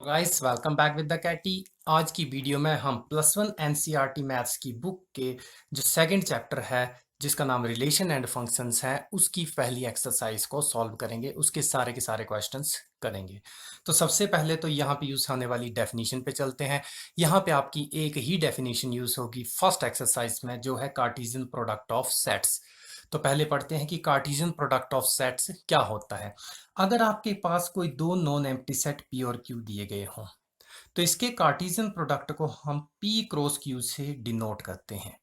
Guys welcome back with the Katie. आज की video में हम +1 एनसीईआरटी मैथ्स की बुक के जो सेकंड चैप्टर है जिसका नाम रिलेशन एंड फंक्शंस है उसकी पहली एक्सरसाइज को सॉल्व करेंगे। उसके सारे के सारे क्वेश्चंस करेंगे। तो सबसे पहले तो यहाँ पे यूज होने वाली डेफिनेशन पे चलते हैं। यहाँ पे आपकी एक ही डेफिनेशन यूज होगी फर्स्ट एक्सरसाइज में, जो है कार्टेशियन प्रोडक्ट ऑफ सेट्स। तो पहले पढ़ते हैं कि कार्टेशियन प्रोडक्ट ऑफ सेट्स क्या होता है। अगर आपके पास कोई दो नॉन एम्प्टी सेट पी और क्यू दिए गए हों तो इसके कार्टेशियन प्रोडक्ट को हम पी क्रॉस क्यू से डिनोट करते हैं।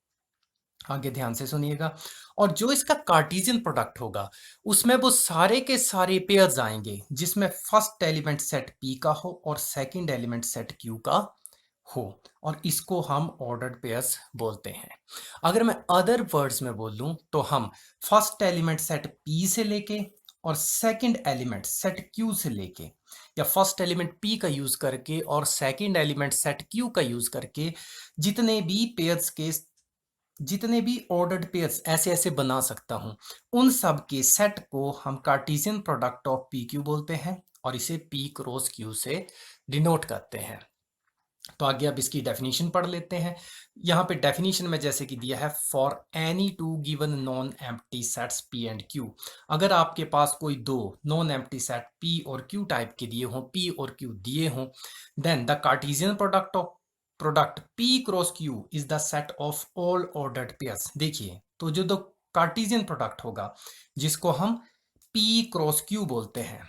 आगे ध्यान से सुनिएगा। और जो इसका कार्टेशियन प्रोडक्ट होगा उसमें वो सारे के सारे पेयर्स आएंगे जिसमें फर्स्ट एलिमेंट सेट पी का हो और सेकंड एलिमेंट सेट क्यू का हो, और इसको हम ऑर्डर्ड पेयर्स बोलते हैं। अगर मैं अदर वर्ड्स में बोलूं तो हम फर्स्ट एलिमेंट सेट पी से लेके और सेकंड एलिमेंट सेट क्यू से लेके, या फर्स्ट एलिमेंट पी का यूज करके और सेकंड एलिमेंट सेट क्यू का यूज करके जितने भी पेयर्स के जितने भी ऑर्डर्ड पेयर्स ऐसे ऐसे बना सकता हूं, उन सब के सेट को हम Cartesian product of P Q बोलते हैं और इसे पी क्रॉस क्यू से डिनोट करते हैं। तो आगे अब इसकी डेफिनेशन पढ़ लेते हैं। यहाँ पे डेफिनेशन में जैसे कि दिया है, for any two given non empty sets P and Q. अगर आपके पास कोई दो नॉन एम्प्टी सेट पी और क्यू टाइप के दिए हों, पी और क्यू दिए हों, then the Cartesian product P cross Q is the set of all ordered pairs. देखिए, तो जो दो कार्टेशियन प्रोडक्ट होगा जिसको हम पी क्रॉस क्यू बोलते हैं,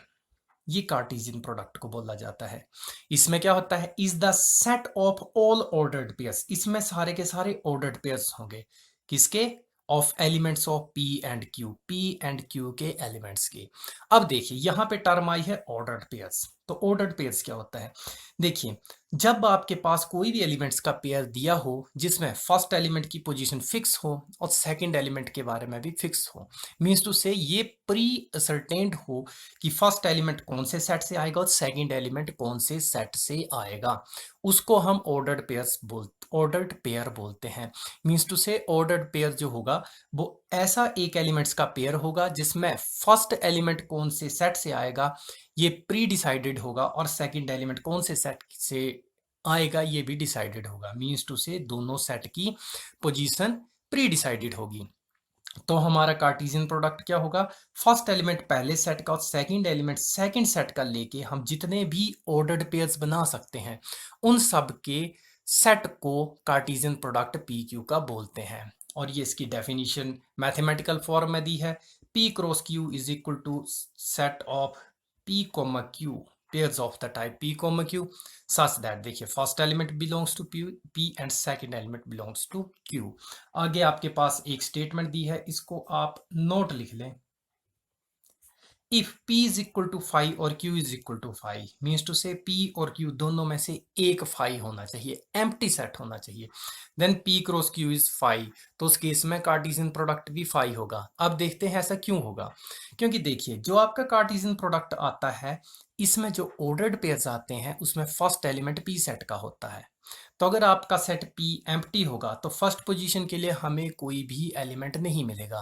ये कार्टेशियन प्रोडक्ट को बोला जाता है। इसमें क्या होता है, is the set of all ordered pairs. इसमें सारे के सारे ऑर्डर्ड पेयर्स होंगे किसके, of elements of P and Q के एलिमेंट्स के। अब देखिए यहां पे टर्म आई है ऑर्डर्ड पेयर्स। तो ऑर्डर्ड पेयर्स क्या होता है, देखिए जब आपके पास कोई भी एलिमेंट्स का पेयर दिया हो जिसमें फर्स्ट एलिमेंट की पोजीशन फिक्स हो और सेकंड एलिमेंट के बारे में भी फिक्स हो, मींस टू से ये प्री सर्टेन्ड हो कि फर्स्ट एलिमेंट कौन से सेट से आएगा और सेकंड एलिमेंट कौन से सेट से आएगा, उसको हम ऑर्डर्ड पेयर बोलते हैं। मींस टू से ऑर्डर्ड पेयर जो होगा वो ऐसा एक एलिमेंट्स का पेयर होगा जिसमें फर्स्ट एलिमेंट कौन से सेट से आएगा ये प्री डिसाइडेड होगा और सेकंड एलिमेंट कौन से सेट से आएगा ये भी डिसाइडेड होगा। मींस टू से दोनों सेट की पोजीशन प्री डिसाइडेड होगी। तो हमारा कार्टेशियन प्रोडक्ट क्या होगा, फर्स्ट एलिमेंट पहले सेट का और सेकंड एलिमेंट सेकंड सेट का लेके हम जितने भी ऑर्डर्ड पेयर्स बना सकते हैं उन सब के सेट को कार्टेशियन प्रोडक्ट पी क्यू का बोलते हैं। और ये इसकी डेफिनेशन मैथमेटिकल फॉर्म में दी है, P cross Q is equal to set of P comma Q pairs of the type p comma q such that, देखिए first element belongs to p and second element belongs to q। आगे आपके पास एक statement दी है, इसको आप note लिख लें। If p is equal to 5 और q is equal to 5, means to say p और q दोनों में से एक 5 होना चाहिए, एम्प्टी सेट होना चाहिए। Then p cross q is 5, तो उस केस में कार्टेशियन प्रोडक्ट भी 5 होगा। अब देखते हैं ऐसा क्यों होगा, क्योंकि देखिए जो आपका कार्टेशियन प्रोडक्ट आता है इसमें जो ऑर्डर्ड पेयर्स आते हैं उसमें फर्स्ट एलिमेंट p सेट का होता है। तो अगर आपका सेट p एम्प्टी होगा तो फर्स्ट पोजीशन के लिए हमें कोई भी एलिमेंट नहीं मिलेगा।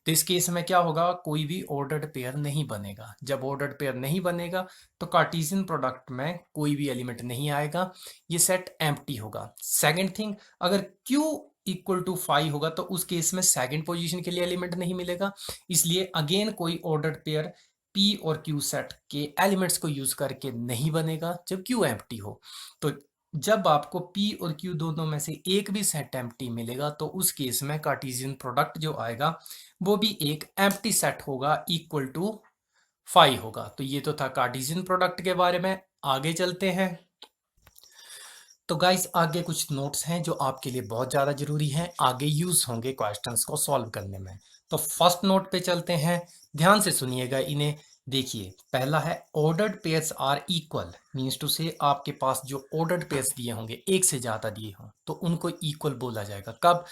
तो इस केस में क्या होगा, कोई भी ऑर्डर्ड पेयर नहीं बनेगा। जब ऑर्डर्ड पेयर नहीं बनेगा तो कार्टेशियन प्रोडक्ट में कोई भी एलिमेंट नहीं आएगा, ये सेट एम्प्टी होगा। सेकंड थिंग, अगर q इक्वल टू 5 होगा तो उस केस में सेकंड पोजीशन के लिए एलिमेंट नहीं मिलेगा, इसलिए अगेन कोई ऑर्डर्ड पेयर p और q सेट के एलिमेंट्स को यूज करके नहीं बनेगा जब q एम्प्टी हो। तो जब आपको p और q दोनों में से एक भी सेट एम्प्टी मिलेगा तो उस केस में कार्टेशियन प्रोडक्ट जो आएगा वो भी एक एम्प्टी सेट होगा, इक्वल टू 5 होगा। तो ये तो था कार्टेशियन प्रोडक्ट के बारे में। आगे चलते हैं। तो गाइस आगे कुछ नोट्स हैं जो आपके लिए बहुत ज़्यादा जरूरी हैं, आगे यूज होंगे क्वेश्चंस को सॉल्व करने में। तो फर्स्ट नोट पे चलते हैं, ध्यान से सुनिएगा इन्हें। देखिए पहला है ordered pairs are equal, means to say आपके पास जो ऑर्डर्ड पेयर्स दिए होंगे एक से ज़्यादा दिए हों तो उनको इक्वल बोला जाएगा। कब,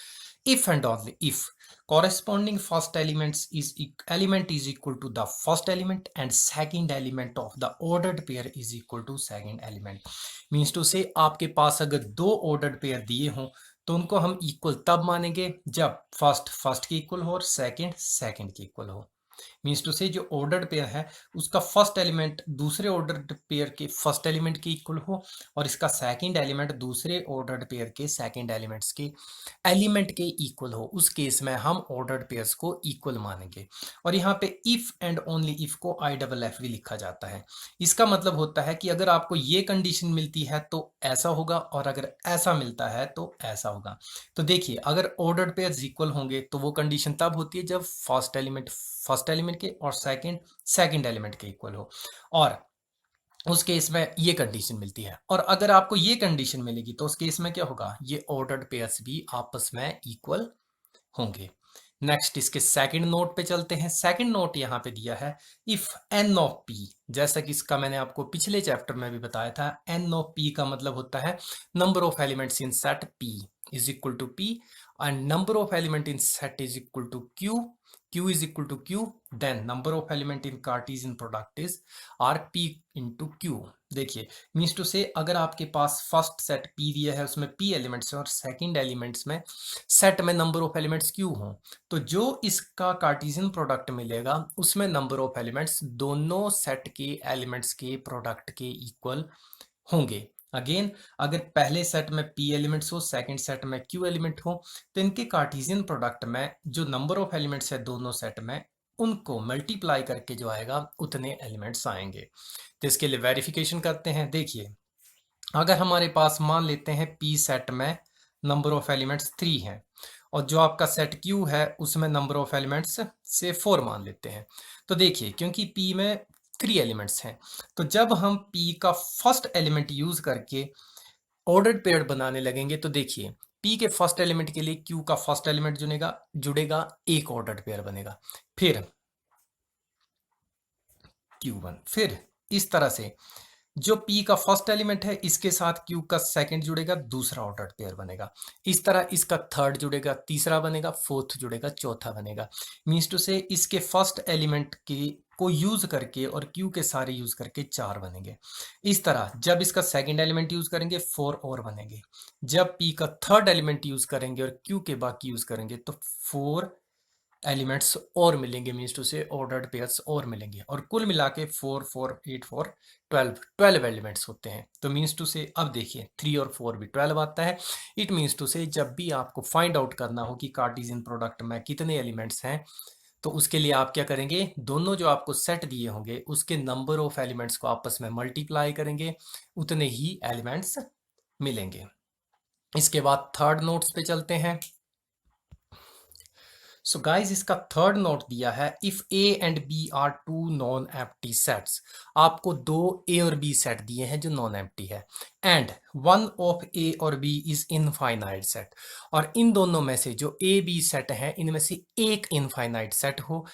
if and only if corresponding first element is equal to the first element and second element of the ordered pair is equal to second element। Means to say आपके पास अगर दो ऑर्डर्ड पेयर दिए हों तो उनको हम इक्वल तब मानेंगे जब फर्स्ट फर्स्ट के इक्वल हो और सेकंड सेकंड के इक्वल हो। मीन्स टू से जो ऑर्डर्ड पेयर है उसका फर्स्ट एलिमेंट दूसरे ऑर्डर्ड पेयर के फर्स्ट एलिमेंट के इक्वल हो और इसका सेकंड एलिमेंट दूसरे ऑर्डर्ड पेयर के सेकंड एलिमेंट्स के एलिमेंट के इक्वल हो, उस केस में हम ऑर्डर्ड पेयर्स को इक्वल मानेंगे। और यहाँ पे इफ एंड ओनली इफ को आई डबल एफ भी लिखा जाता है। इसका मतलब होता है कि अगर आपको ये कंडीशन मिलती है तो ऐसा होगा और अगर ऐसा मिलता है तो ऐसा होगा। तो देखिए अगर ऑर्डर्ड पेयर्स इक्वल होंगे तो वो कंडीशन तब होती है जब फर्स्ट एलिमेंट के और सेकंड एलिमेंट के इक्वल हो, और उस केस में ये कंडीशन मिलती है। और अगर आपको ये कंडीशन मिलेगी तो उस केस में क्या होगा, ये ऑर्डर्ड पेयर्स भी आपस में इक्वल होंगे। नेक्स्ट इसके सेकंड नोट पे चलते हैं। सेकंड नोट यहाँ पे दिया है इफ एन ऑफ पी, जैसा कि इसका मैंने आपको पिछले चैप्टर में भी बताया था, एन ऑफ पी का मतलब होता है number of elements in set P is equal to P and number of element in set is equal to Q, q is equal to q, then number of element in Cartesian product is rp into q। देखिए means to से अगर आपके पास first set p दिया है उसमें p elements हैं और second elements में सेट में नंबर ऑफ एलिमेंट्स q हों, तो जो इसका कार्टेशियन प्रोडक्ट मिलेगा उसमें नंबर ऑफ एलिमेंट्स दोनों सेट के एलिमेंट्स के प्रोडक्ट के इक्वल होंगे। अगेन अगर पहले सेट में p एलिमेंट्स हो सेकंड सेट में q एलिमेंट हो तो इनके कार्टेशियन प्रोडक्ट में जो नंबर ऑफ एलिमेंट्स है दोनों सेट में उनको मल्टीप्लाई करके जो आएगा उतने एलिमेंट्स आएंगे। तो इसके लिए वेरिफिकेशन करते हैं। देखिए अगर हमारे पास मान लेते हैं p सेट में नंबर ऑफ एलिमेंट्स 3 हैं और जो आपका सेट q है उसमें नंबर ऑफ एलिमेंट्स से 4 मान लेते हैं, तो देखिए क्योंकि p में 3 एलिमेंट्स हैं तो जब हम p का फर्स्ट एलिमेंट यूज करके ऑर्डर्ड पेयर बनाने लगेंगे तो देखिए p के फर्स्ट एलिमेंट के लिए q का फर्स्ट एलिमेंट जुड़ेगा एक ऑर्डर्ड पेयर बनेगा, फिर q1, फिर इस तरह से जो p का फर्स्ट एलिमेंट है इसके साथ q का सेकंड जुड़ेगा दूसरा ऑर्डर्ड पेयर बनेगा, इस तरह इसका थर्ड जुड़ेगा तीसरा बनेगा, फोर्थ जुड़ेगा चौथा बनेगा। मीन्स टू से इसके फर्स्ट एलिमेंट के को यूज करके और q के सारे यूज करके 4 बनेंगे। इस तरह जब इसका सेकंड एलिमेंट यूज करेंगे 4 और बनेंगे, जब p का थर्ड एलिमेंट यूज करेंगे और q के बाकी यूज करेंगे तो 4 एलिमेंट्स और मिलेंगे, मीन्स टू से ऑर्डर्ड पेयर्स और मिलेंगे, और कुल मिला के 4 4 8 4 12 एलिमेंट्स होते हैं। तो मीन्स टू से अब देखिए 3 और 4 भी 12 आता है। इट मीन्स टू से जब भी आपको फाइंड आउट करना हो कि कार्टेशियन प्रोडक्ट में कितने एलिमेंट्स हैं तो उसके लिए आप क्या करेंगे, दोनों जो आपको सेट दिए होंगे उसके नंबर ऑफ एलिमेंट्स को आपस में मल्टीप्लाई करेंगे, उतने ही एलिमेंट्स मिलेंगे। इसके बाद थर्ड नोट्स पे चलते हैं। सो गाइज इसका थर्ड नोट दिया है if A and B are two non empty sets. आपको दो ए और बी सेट दिए हैं जो नॉन एम्प्टी है एंड वन ऑफ ए और बी इज इनफाइनाइट सेट, और इन दोनों में से जो ए बी सेट है इनमें से एक इनफाइनाइट सेट हो,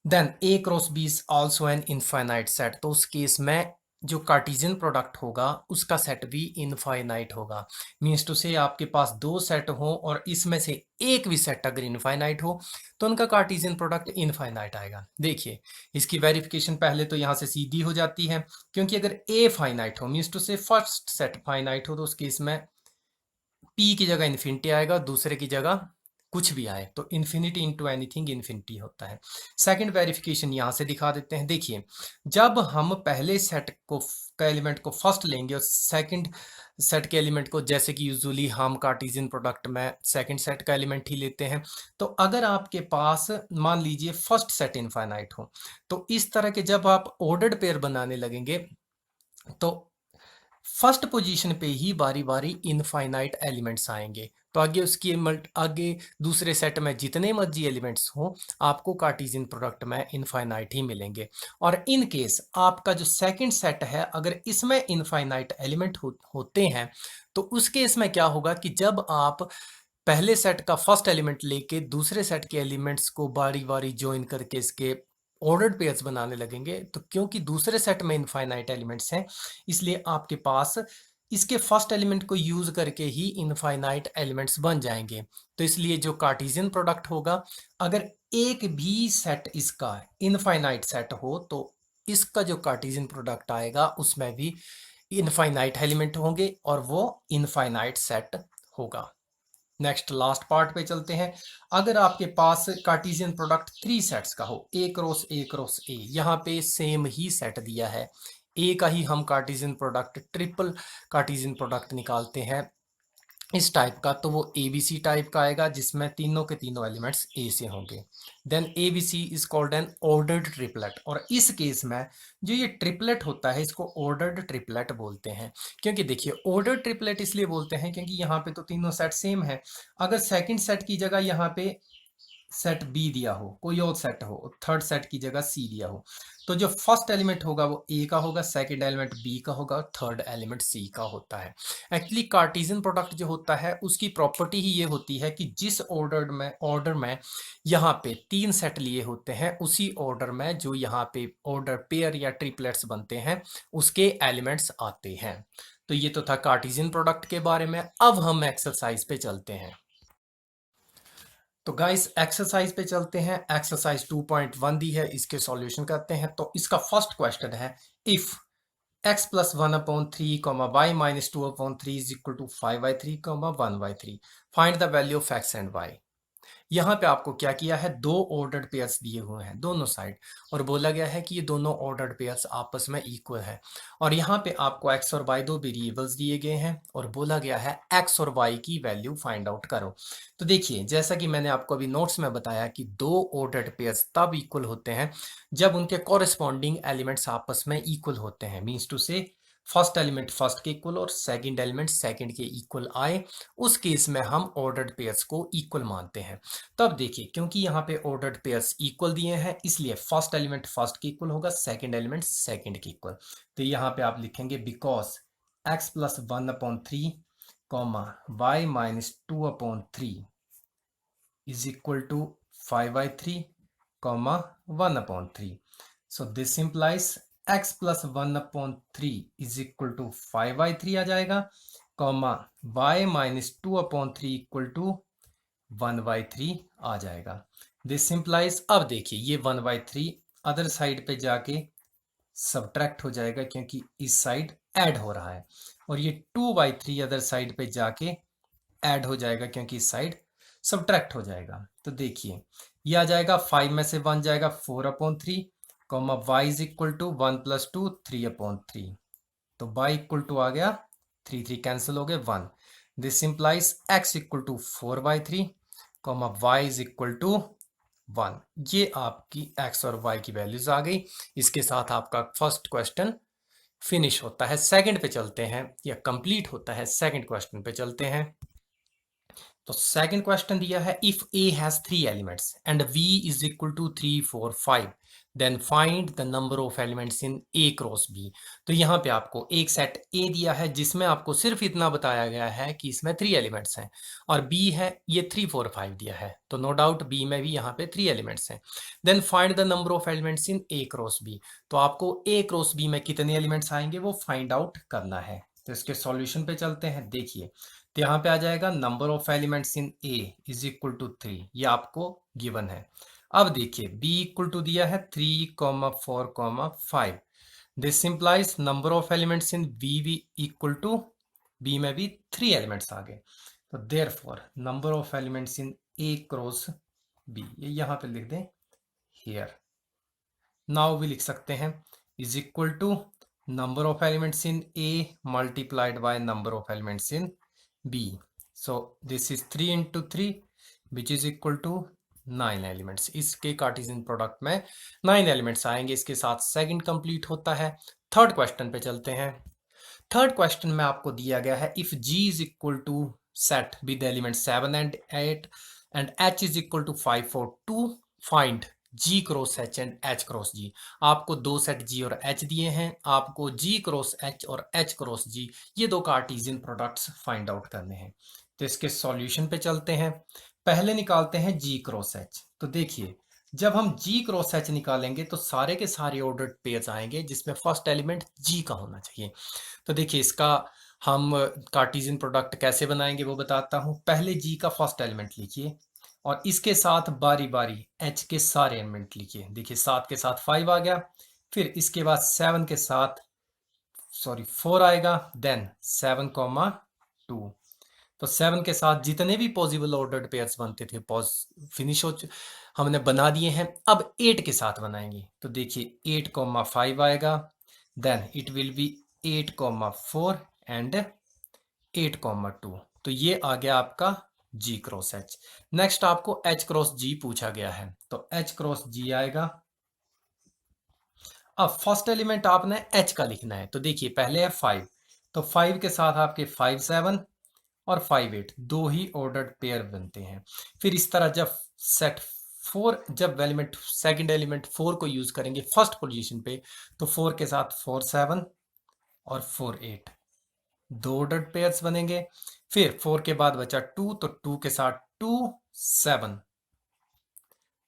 then A cross B is also an infinite set. तो उस केस में जो कार्टेशियन प्रोडक्ट होगा उसका सेट भी इनफाइनाइट होगा। मीन्स टू से आपके पास दो सेट हो और इसमें से एक भी सेट अगर इनफाइनाइट हो तो उनका कार्टेशियन प्रोडक्ट इनफाइनाइट आएगा। देखिए इसकी वेरिफिकेशन पहले तो यहाँ से सीधी हो जाती है, क्योंकि अगर ए फाइनाइट हो मीन्स टू से फर्स्ट सेट फाइनाइट हो तो उस केस में p की जगह इन्फिनिटी आएगा, दूसरे की जगह कुछ भी आए तो इन्फिनिटी इंटू एनीथिंग इन्फिनिटी होता है। सेकंड वेरिफिकेशन यहां से दिखा देते हैं। देखिए जब हम पहले सेट को का एलिमेंट को फर्स्ट लेंगे और सेकंड सेट के एलिमेंट को, जैसे कि यूजुअली हम कार्टेशियन प्रोडक्ट में सेकंड सेट का एलिमेंट ही लेते हैं, तो अगर आपके पास मान लीजिए फर्स्ट सेट इनफाइनाइट हो तो इस तरह के जब आप ऑर्डर्ड पेयर बनाने लगेंगे तो फर्स्ट पोजीशन पे ही बारी बारी इनफाइनाइट एलिमेंट्स आएंगे, तो आगे उसकी आगे दूसरे सेट में जितने मर्जी एलिमेंट्स हों आपको कार्टेशियन प्रोडक्ट में इनफाइनाइट ही मिलेंगे। और इन केस आपका जो सेकंड सेट है अगर इसमें इनफाइनाइट एलिमेंट होते हैं तो उस केस में क्या होगा कि जब आप पहले सेट का फर्स्ट एलिमेंट लेके दूसरे सेट के एलिमेंट्स को बारी बारी ज्वाइन करके इसके ऑर्डर्ड पेयर्स बनाने लगेंगे, तो क्योंकि दूसरे सेट में इनफाइनाइट एलिमेंट्स हैं इसलिए आपके पास इसके फर्स्ट एलिमेंट को यूज करके ही इनफाइनाइट एलिमेंट्स बन जाएंगे। तो इसलिए जो कार्टेशियन प्रोडक्ट होगा अगर एक भी सेट इसका इनफाइनाइट सेट हो तो इसका जो कार्टेशियन प्रोडक्ट आएगा उसमें भी इनफाइनाइट एलिमेंट होंगे और वो इनफाइनाइट सेट होगा। नेक्स्ट लास्ट पार्ट पे चलते हैं। अगर आपके पास कार्टेशियन प्रोडक्ट 3 सेट्स का हो, ए क्रॉस ए क्रॉस ए, यहाँ पे सेम ही सेट दिया है, ए का ही हम Cartesian product triple Cartesian product निकालते हैं इस टाइप का, तो वो ए बी सी टाइप का आएगा जिसमें तीनों के तीनों एलिमेंट्स ए से होंगे। Then A B C is called an ordered triplet, और इस केस में जो ये ट्रिपलेट होता है इसको ऑर्डर्ड ट्रिपलेट बोलते हैं। क्योंकि देखिए ऑर्डर्ड ट्रिपलेट इसलिए बोलते हैं क्योंकि यहाँ पे तो तीनों सेट सेम है। अगर सेकंड सेट की जगह यहाँ पे सेट बी दिया हो, कोई और सेट हो, थर्ड सेट की जगह सी दिया हो, तो जो फर्स्ट एलिमेंट होगा वो ए का होगा, सेकंड एलिमेंट बी का होगा, थर्ड एलिमेंट सी का होता है। एक्चुअली कार्टेशियन प्रोडक्ट जो होता है उसकी प्रॉपर्टी ही ये होती है कि जिस ऑर्डर में यहाँ पे 3 सेट लिए होते हैं, उसी ऑर्डर में जो यहाँ पे ऑर्डर पेयर या ट्रिपलेट्स बनते हैं उसके एलिमेंट्स आते हैं। तो ये तो था कार्टेशियन प्रोडक्ट के बारे में। अब हम एक्सरसाइज पे चलते हैं। तो गाइस एक्सरसाइज पे चलते हैं। एक्सरसाइज 2.1 दी है, इसके सॉल्यूशन करते हैं। तो इसका फर्स्ट क्वेश्चन है, if x plus 1/3 y minus 2/3 is equal to 5/3 1/3, find the value of x and y। यहाँ पे आपको क्या किया है, दो ऑर्डर्ड पेयर्स दिए हुए हैं दोनों साइड, और बोला गया है कि ये दोनों ऑर्डर्ड पेयर्स आपस में इक्वल है। और यहाँ पे आपको x और y दो वेरिएबल्स दिए गए हैं और बोला गया है x और y की वैल्यू फाइंड आउट करो। तो देखिए जैसा कि मैंने आपको अभी नोट्स में बताया कि दो ऑर्डर्ड पेयर्स तब इक्वल होते हैं जब उनके कॉरेस्पॉन्डिंग एलिमेंट्स आपस में इक्वल होते हैं। मीन्स टू से फर्स्ट एलिमेंट फर्स्ट के इक्वल और सेकंड एलिमेंट सेकंड के इक्वल आए, उस केस में हम ऑर्डर्ड पेयर्स को इक्वल मानते हैं। तब देखिए क्योंकि यहाँ पे ऑर्डर्ड पेयर्स इक्वल दिए हैं इसलिए फर्स्ट एलिमेंट फर्स्ट के इक्वल होगा, सेकंड एलिमेंट सेकंड के इक्वल। तो यहाँ पे आप लिखेंगे because x plus 1/3 y minus 2/3 is equal to 5/3 1/3. So this implies x plus 1/3 is equal to 5/3 आ जाएगा, y माइनस 2/3 इक्वल टू 1/3 आ जाएगा। दिस implies, अब देखिए ये 1/3 अदर साइड पे जाके सब्ट्रैक्ट हो जाएगा क्योंकि इस साइड ऐड हो रहा है, और ये 2/3 अदर साइड पे जाके ऐड हो जाएगा क्योंकि इस साइड सब्ट्रैक्ट हो जाएगा। तो देखिए ये आ जाएगा 5 में से 1 जाएगा 4/3 y is equal to 1 plus 2 3/3। तो y इक्वल टू आ गया 3 3 कैंसिल हो गए 1। This implies x equal to 4/3 y is equal to 1। ये आपकी x और y की वैल्यूज आ गई। इसके साथ आपका फर्स्ट क्वेश्चन फिनिश होता है। सेकंड पे चलते हैं, या कंप्लीट होता है। सेकंड क्वेश्चन पे चलते हैं। तो सेकंड क्वेश्चन दिया है, if A has 3 elements and v is equal to 3 4 5 then find the number of elements in A cross B. तो यहाँ पे आपको एक सेट ए दिया है जिसमें आपको सिर्फ इतना बताया गया है कि इसमें 3 एलिमेंट्स हैं, और बी है ये 3 4 5 दिया है, तो नो डाउट बी में भी यहाँ पे 3 एलिमेंट्स हैं। Then find the number of elements in A cross B. तो आपको ए क्रॉस बी में कितने एलिमेंट्स आएंगे वो फाइंड आउट करना है। तो इसके सॉल्यूशन पे चलते हैं। देखिए तो यहाँ पे आ जाएगा number of elements in A is equal to 3, ये आपको गिवन है। अब देखिए b इक्वल टू दिया है 3 4 5। This implies number of elements in b equal to, b में भी 3 एलिमेंट्स आ गए, तो therefore number of elements in a cross b, ये यहाँ पे लिख दें हियर। नाउ भी लिख सकते हैं is equal to number of elements in a multiplied by number of elements in b. So this is 3 into 3 which is equal to 9 elements. इसके कार्टेशियन प्रोडक्ट में 9 एलिमेंट्स आएंगे। इसके साथ सेकंड कंप्लीट होता है। थर्ड क्वेश्चन पे चलते हैं। थर्ड क्वेश्चन में आपको दिया गया है, if g is equal to set with element 7 and 8 and h is equal to 5 4 2, find g cross h and h cross g। आपको दो सेट g और h दिए हैं, आपको g क्रॉस h और h क्रॉस g ये दो Cartesian products find out करने हैं। तो इसके सॉल्यूशन पे चलते हैं। पहले निकालते हैं g क्रॉस h। तो देखिए जब हम g क्रॉस h निकालेंगे तो सारे के सारे ऑर्डर्ड पेयर्स आएंगे जिसमें फर्स्ट एलिमेंट g का होना चाहिए। तो देखिए इसका हम कार्टेशियन प्रोडक्ट कैसे बनाएंगे वो बताता हूं। पहले g का फर्स्ट एलिमेंट लिखिए और इसके साथ बारी बारी h के सारे एलिमेंट लिखिए। देखिए 7 के साथ 5 आ गया, फिर इसके बाद 7 के साथ 4 आएगा, देन 7 2, तो 7 के साथ जितने भी पॉसिबल ऑर्डर्ड पेयर्स बनते थे पॉज फिनिश हमने बना दिए हैं। अब 8 के साथ बनाएंगे, तो देखिए 8,5 आएगा, then it will be 8,4 and 8,2। तो ये आ गया आपका G क्रॉस H। नेक्स्ट आपको H क्रॉस G पूछा गया है, तो H क्रॉस G आएगा। अब फर्स्ट एलिमेंट आपने H का लिखना है, तो देखिए पहले है 5, तो 5 के साथ आपके 5 7 और 5 8 दो ही ऑर्डर्ड पेयर बनते हैं। फिर इस तरह जब सेट 4, जब एलिमेंट सेकंड एलिमेंट 4 को यूज करेंगे फर्स्ट पोजीशन पे, तो 4 के साथ 4 7 और 4 8 दो ऑर्डर्ड पेयर्स बनेंगे। फिर 4 के बाद बचा 2, तो 2 के साथ 2 7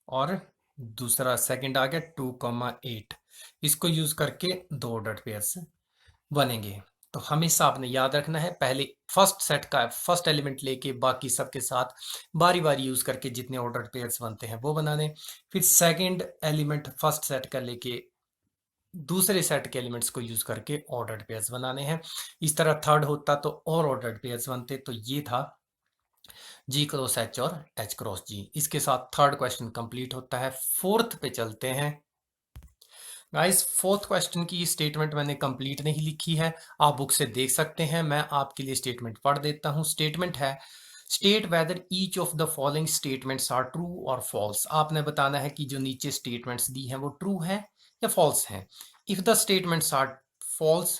और दूसरा सेकंड आ गया 2,8। इसको यूज करके दो ऑर्डर्ड पेयर्स बनेंगे। तो हमेशा आपने याद रखना है, पहले फर्स्ट सेट का फर्स्ट एलिमेंट लेके बाकी सबके साथ बारी बारी यूज करके जितने ऑर्डर्ड पेयर्स बनते हैं वो बनाने। फिर सेकंड एलिमेंट फर्स्ट सेट का लेके दूसरे सेट के एलिमेंट्स को यूज करके ऑर्डर्ड पेयर्स बनाने हैं। इस तरह थर्ड होता तो और ऑर्डर्ड पेयर्स बनते। तो ये था G क्रॉस H और H क्रॉस G। इसके साथ थर्ड क्वेश्चन कंप्लीट होता है। फोर्थ पे चलते हैं। गाइस फोर्थ क्वेश्चन की स्टेटमेंट मैंने कंप्लीट नहीं लिखी है, आप बुक से देख सकते हैं। मैं आपके लिए स्टेटमेंट पढ़ देता हूं। स्टेटमेंट है, state whether each of the following statements are true और फॉल्स। आपने बताना है कि जो नीचे स्टेटमेंट्स दी हैं वो ट्रू हैं या फॉल्स हैं। If the statements are false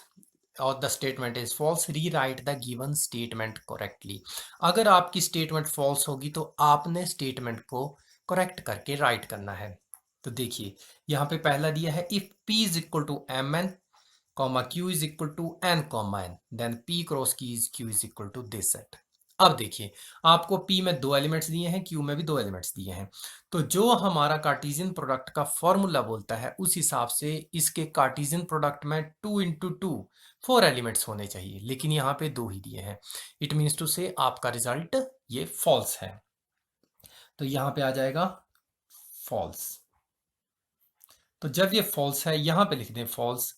और the statement is false, rewrite the given statement correctly. अगर आपकी स्टेटमेंट फॉल्स होगी तो आपने स्टेटमेंट को करेक्ट करके राइट करना है। तो देखिए यहाँ पे पहला दिया है, if P is equal to M N comma Q is equal to N comma N, then P cross Q is equal to this set. अब देखिए आपको P में दो एलिमेंट्स दिए हैं, Q में भी दो एलिमेंट्स दिए हैं। तो जो हमारा कार्टेशियन प्रोडक्ट का फॉर्मूला बोलता है उस हिसाब से इसके कार्टेशियन प्रोडक्ट में 2 इंटू 2 4 एलिमेंट्स होने चाहिए, लेकिन यहाँ पे दो ही दिए हैं। इट मीन्स टू से आपका रिजल्ट ये फॉल्स है। तो यहाँ पे आ जाएगा फॉल्स। तो जब ये फॉल्स है यहां पे लिख दें फॉल्स।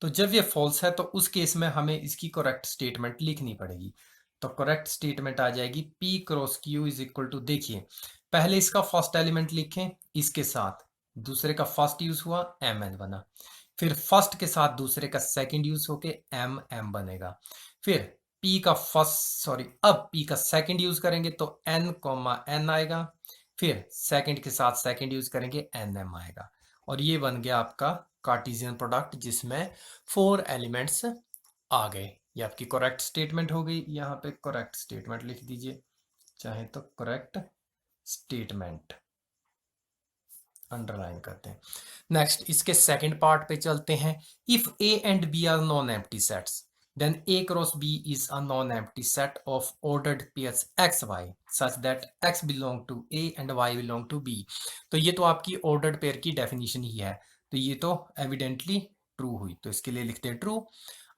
तो जब ये फॉल्स है तो उस केस में हमें इसकी करेक्ट स्टेटमेंट लिखनी पड़ेगी। तो करेक्ट स्टेटमेंट आ जाएगी P cross Q is equal to, देखिए पहले इसका फर्स्ट एलिमेंट लिखें, इसके साथ दूसरे का फर्स्ट यूज हुआ MN बना, फिर फर्स्ट के साथ दूसरे का सेकंड यूज होके MM बनेगा। फिर P का फर्स्ट सॉरी अब P का सेकंड यूज करेंगे तो N, आएगा। फिर सेकंड के साथ सेकंड यूज करेंगे NM आएगा। और ये बन गया आपका कार्टेशियन प्रोडक्ट जिसमें 4 एलिमेंट्स आ गए। ये आपकी करेक्ट स्टेटमेंट हो गई। यहाँ पे करेक्ट स्टेटमेंट लिख दीजिए, चाहे तो करेक्ट स्टेटमेंट अंडरलाइन करते हैं। नेक्स्ट इसके सेकंड पार्ट पे चलते हैं। If A and B are non empty sets, then A cross B is a non-empty set of ordered pairs XY such that X belong to A and Y belong to B। तो ये तो आपकी ordered pair की definition ही है, तो ये तो evidently true हुई, तो इसके लिए लिखते हैं true।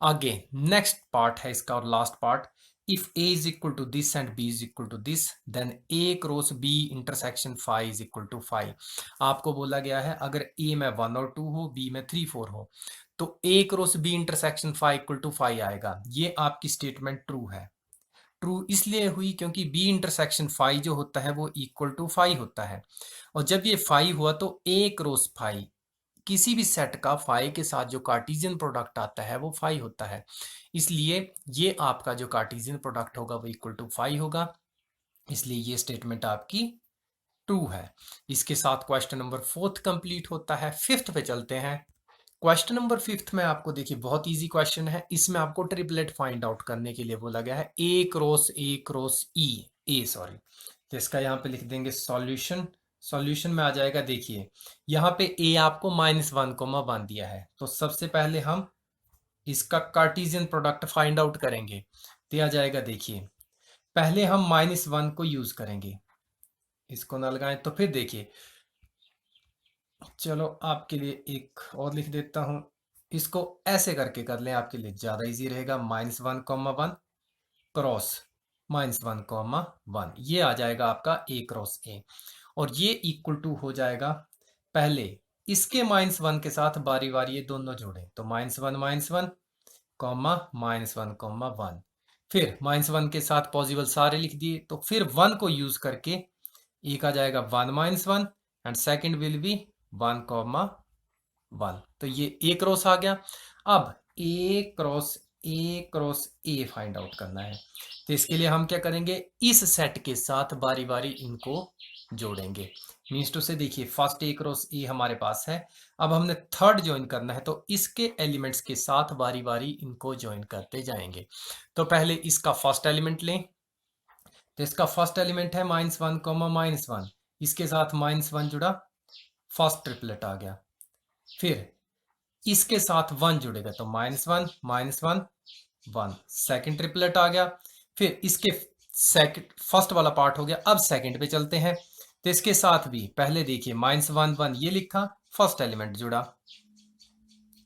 आगे नेक्स्ट पार्ट है इसका और last part, if A is equal to this and B is equal to this, then A cross B intersection phi is equal to phi। आपको बोला गया है अगर A में 1 और 2 हो, B में 3 4 हो, तो A cross B intersection phi equal to phi आएगा। ये आपकी स्टेटमेंट ट्रू है। ट्रू इसलिए हुई क्योंकि B इंटरसेक्शन फाई जो होता है वो इक्वल टू फाई होता है, और जब ये फाई हुआ तो A क्रॉस फाई, किसी भी सेट का फाई के साथ जो कार्टेशियन प्रोडक्ट आता है वो फाई होता है, इसलिए ये आपका जो कार्टेशियन प्रोडक्ट होगा वो इक्वल टू फाई होगा। इसलिए ये स्टेटमेंट आपकी ट्रू है। इसके साथ क्वेश्चन नंबर 4 कंप्लीट होता है। 5th पे चलते हैं। क्वेश्चन नंबर 5th में आपको देखिए बहुत इजी क्वेश्चन है। इसमें आपको ट्रिपलेट फाइंड आउट करने के लिए बोला गया है, A क्रॉस E सॉरी, तो इसका यहाँ पे लिख देंगे सॉल्यूशन। सॉल्यूशन में आ जाएगा, देखिए यहाँ पे A आपको -1,1 दिया है, तो सबसे पहले हम इसका कार्टेशियन प्रोडक्ट फाइंड आउट करेंगे। दिया जाएगा, देखिए पहले हम -1 को यूज करेंगे, इसको ना लगाएं। तो फिर देखिए चलो आपके लिए एक और लिख देता हूं, इसको ऐसे करके कर लें, आपके लिए ज्यादा इजी रहेगा। -1,1 क्रॉस -1,1, ये आ जाएगा आपका A क्रॉस A, और ये इक्वल टू हो जाएगा, पहले इसके -1 के साथ बारी बारी ये दोनों जोड़ें, तो -1 -1 कॉमा -1 1, फिर -1 के साथ पॉसिबल सारे लिख दिए, तो फिर 1 को यूज करके एक आ जाएगा 1 -1 एंड सेकंड विल बी 1, 1। तो ये ए क्रॉस आ गया। अब ए फाइंड आउट करना है। तो इसके लिए हम क्या करेंगे, इस सेट के साथ बारी बारी इनको जोड़ेंगे। मीन्स टू से देखिए फर्स्ट ए क्रॉस ए हमारे पास है। अब हमने थर्ड ज्वाइन करना है, तो इसके एलिमेंट्स के साथ बारी बारी इनको ज्वाइन करते जाएंगे। तो पहले इसका फर्स्ट एलिमेंट लें। तो इसका फर्स्ट एलिमेंट है -1, -1। इसके साथ -1 जुड़ा, फर्स्ट ट्रिपलेट आ गया। फिर इसके साथ 1 जुड़ेगा, तो -1 -1 1, सेकंड ट्रिपलेट आ गया। फिर इसके सेकंड फर्स्ट वाला पार्ट हो गया। अब सेकंड पे चलते हैं। तो इसके साथ भी पहले देखिए -1 1 ये लिखा, फर्स्ट एलिमेंट जुड़ा,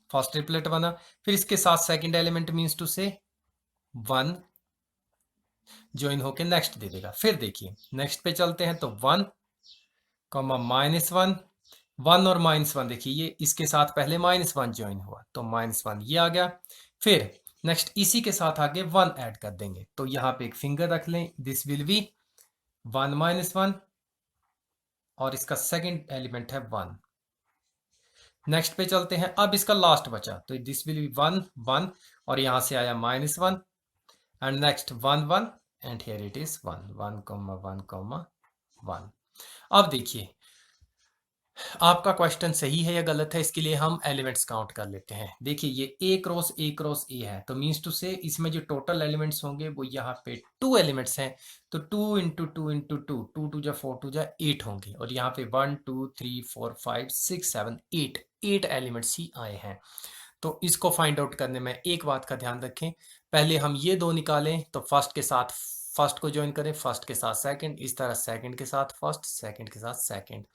फर्स्ट ट्रिपलेट बना। फिर इसके साथ सेकंड एलिमेंट मींस टू से 1 ज्वाइन होके नेक्स्ट दे देगा। फिर देखिए नेक्स्ट पे चलते हैं, तो 1 -1 1 और -1 देखिए ये इसके साथ पहले -1 ज्वाइन हुआ, तो -1 ये आ गया। फिर नेक्स्ट इसी के साथ आगे 1 ऐड कर देंगे, तो यहां पे एक फिंगर रख लें, दिस विल बी 1 -1 और इसका सेकंड एलिमेंट है 1। नेक्स्ट पे चलते हैं, अब इसका लास्ट बचा, तो दिस विल बी 1 1 और यहां से आया -1 and next 1 1 and here it is 1 1 1 1। अब देखिए आपका क्वेश्चन सही है या गलत है, इसके लिए हम एलिमेंट्स काउंट कर लेते हैं। देखिए ये ए क्रॉस ए है, तो मीन्स टू से इसमें जो टोटल एलिमेंट्स होंगे वो यहाँ पे 2 एलिमेंट्स हैं, तो 2 इंटू 2 इंटू 2 2 2 जा 4 2 जा 8 होंगे, और यहाँ पे 1 2 3 4 5 6 7 8 एलिमेंट्स ही आए हैं। तो इसको फाइंड आउट करने में एक बात का ध्यान रखें, पहले हम ये दो निकालें, तो फर्स्ट के साथ फर्स्ट को ज्वाइन करें, फर्स्ट के साथ सेकंड, इस तरह सेकंड के साथ फर्स्ट, सेकंड के साथ सेकंड।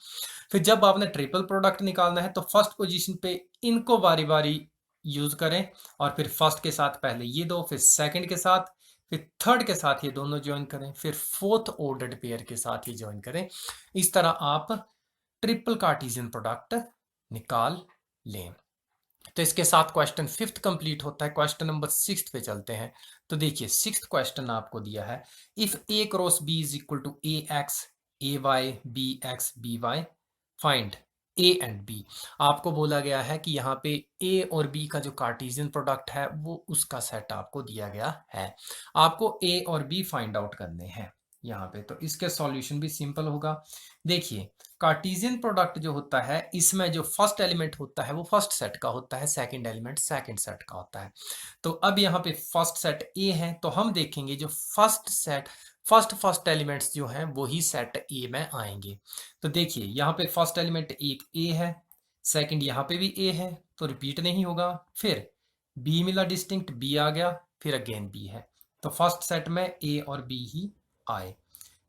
फिर जब आपने ट्रिपल प्रोडक्ट निकालना है, तो फर्स्ट पोजीशन पे इनको बारी बारी यूज करें, और फिर फर्स्ट के साथ पहले ये दो, फिर सेकंड के साथ, फिर थर्ड के साथ ये दोनों ज्वाइन करें, फिर फोर्थ ऑर्डर्ड पेयर के साथ ही ज्वाइन करें। इस तरह आप ट्रिपल कार्टेशियन प्रोडक्ट निकाल लें। तो इसके साथ क्वेश्चन फिफ्थ कंप्लीट होता है। क्वेश्चन नंबर 6 पे चलते हैं। तो देखिए 6th क्वेश्चन आपको दिया है, if A cross B is equal to A X A Y B X B Y, find A and B. आपको बोला गया है कि यहाँ पे ए और बी का जो कार्टेशियन प्रोडक्ट है वो उसका सेट आपको दिया गया है, आपको ए और बी फाइंड आउट करने हैं यहाँ पे। तो इसके सॉल्यूशन भी सिंपल होगा। देखिए कार्टेशियन प्रोडक्ट जो होता है, इसमें जो फर्स्ट एलिमेंट होता है वो फर्स्ट सेट का होता है, सेकंड एलिमेंट सेकंड सेट का होता है। तो अब यहाँ पे फर्स्ट सेट ए है, तो हम देखेंगे जो फर्स्ट सेट फर्स्ट एलिमेंट्स जो हैं वही सेट ए में आएंगे। तो देखिए यहाँ पे फर्स्ट एलिमेंट एक ए है, सेकंड यहाँ पे भी ए है, तो रिपीट नहीं होगा। फिर बी मिला डिस्टिंक्ट, बी आ गया, फिर अगेन बी है, तो फर्स्ट सेट में ए और बी ही आए।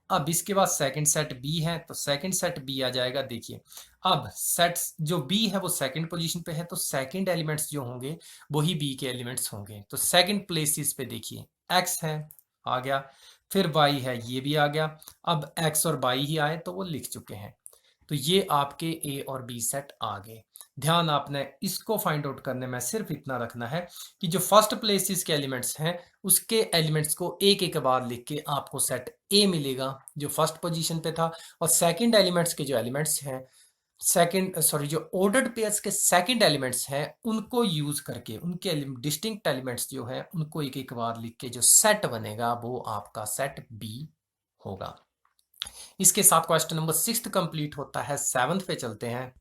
अब इसके बाद सेकंड सेट बी है, तो सेकंड सेट बी आ जाएगा। देखिए अब सेट्स जो बी है वो सेकंड पोजीशन पे है, तो सेकंड एलिमेंट्स जो होंगे वही बी के एलिमेंट्स होंगे। तो सेकंड प्लेसेस पे देखिए एक्स है, आ गया, फिर वाई है, ये भी आ गया। अब एक्स और वाई ही आए तो वो लिख चुके हैं। तो ये आपके ए और बी सेट आ गए। ध्यान आपने इसको फाइंड आउट करने में सिर्फ इतना रखना है कि जो फर्स्ट प्लेसेस के एलिमेंट्स हैं उसके एलिमेंट्स को एक एक बार लिख के आपको सेट ए मिलेगा जो फर्स्ट पोजीशन पे था, और सेकंड एलिमेंट्स के जो एलिमेंट्स हैं जो ऑर्डर्ड पेयर्स के सेकंड एलिमेंट्स हैं उनको यूज करके उनके डिस्टिंक्ट एलिमेंट्स जो है उनको एक एक बार लिख के जो सेट बनेगा वो आपका सेट बी होगा। इसके साथ क्वेश्चन नंबर 6 कंप्लीट होता है। 7th पे चलते हैं।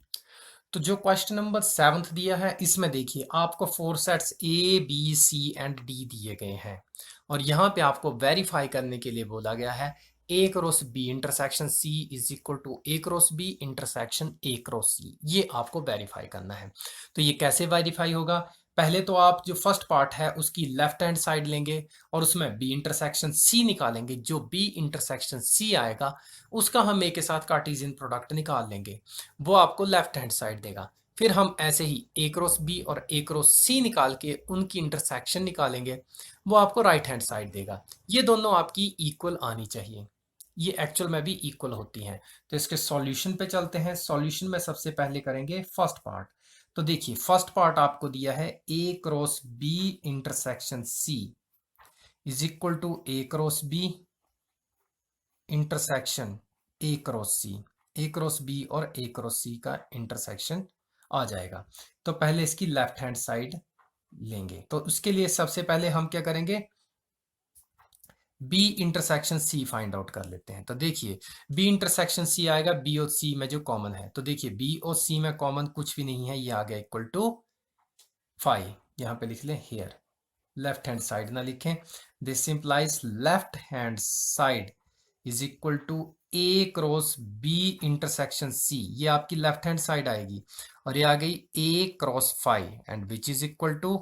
तो जो क्वेश्चन नंबर 7th दिया है इसमें देखिए आपको 4 sets A B C and D दिए गए हैं, और यहाँ पे आपको वेरीफाई करने के लिए बोला गया है A cross B intersection C is equal to A cross B intersection A cross C, ये आपको वेरीफाई करना है। तो ये कैसे वेरीफाई होगा, पहले तो आप जो फर्स्ट पार्ट है उसकी लेफ्ट हैंड साइड लेंगे और उसमें बी इंटरसेक्शन सी निकालेंगे, जो बी इंटरसेक्शन सी आएगा उसका हम ए के साथ कार्टेशियन प्रोडक्ट निकाल लेंगे, वो आपको लेफ्ट हैंड साइड देगा। फिर हम ऐसे ही ए क्रॉस बी और ए क्रॉस सी निकाल के उनकी इंटरसेक्शन निकालेंगे, वो आपको राइट हैंड साइड देगा। ये दोनों आपकी इक्वल आनी चाहिए, ये एक्चुअल में भी इक्वल होती हैं। तो इसके सॉल्यूशन पे चलते हैं। सॉल्यूशन में सबसे पहले करेंगे फर्स्ट पार्ट। तो देखिए फर्स्ट पार्ट आपको दिया है A cross B intersection C is equal to A cross B intersection A cross C, A cross B और ए क्रॉस सी का इंटरसेक्शन आ जाएगा। तो पहले इसकी लेफ्ट हैंड साइड लेंगे, तो उसके लिए सबसे पहले हम क्या करेंगे, B intersection C find out कर लेते हैं। तो देखिए बी इंटरसेक्शन सी आएगा बी और सी में जो कॉमन है, तो देखिए बी और सी में कॉमन कुछ भी नहीं है, ये आ गया इक्वल टू 5। यहां पे लिख लें हेयर, लेफ्ट हैंड साइड ना लिखें। This implies left hand side is equal to A cross B intersection C, ये आपकी लेफ्ट हैंड साइड आएगी, और ये आ गई A cross 5 and which is equal to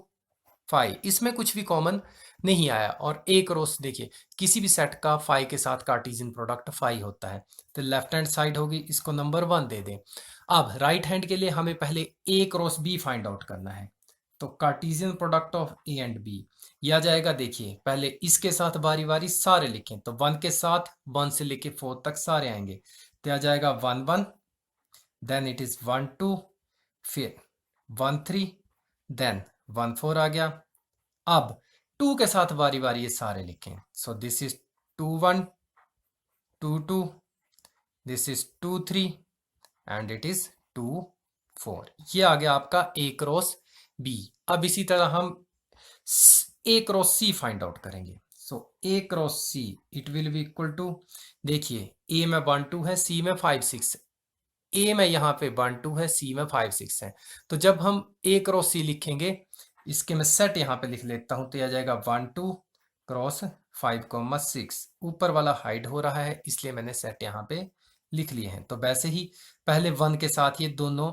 5। इसमें कुछ भी कॉमन नहीं आया, और ए क्रॉस देखिए किसी भी सेट का 5 के साथ कार्टेशियन प्रोडक्ट 5 होता है, तो लेफ्ट हैंड साइड होगी, इसको नंबर 1 दे दें। अब राइट हैंड के लिए हमें पहले A cross B find out करना है, तो Cartesian product of A and B ये आ जाएगा। देखिए पहले इसके साथ बारी बारी सारे लिखें, तो 1 के साथ 1 से लेके 4 तक सारे आएंगे, तो आ जाएगा 1 1, देन इट इज 1 2, फिर 1 3, देन 1 4 आ गया। अब 2 के साथ बारी बारी ये सारे लिखें, so this is 2 1 2 2, this is 2 3 and it is 2 4। ये आ गया आपका ए क्रॉस बी। अब इसी तरह हम A cross C find out करेंगे, so A cross C it will be equal to, देखिए ए में 1 2 है, सी में 5 6, ए में यहाँ पे 1 2 है, सी में 5 6 है, तो जब हम ए क्रॉस सी लिखेंगे, इसके मैं सेट यहाँ पे लिख लेता हूँ, तो यह आ जाएगा 1 2 क्रॉस 5 6, ऊपर वाला हाइड हो रहा है इसलिए मैंने सेट यहाँ पे लिख लिए हैं। तो वैसे ही पहले 1 के साथ ये दोनों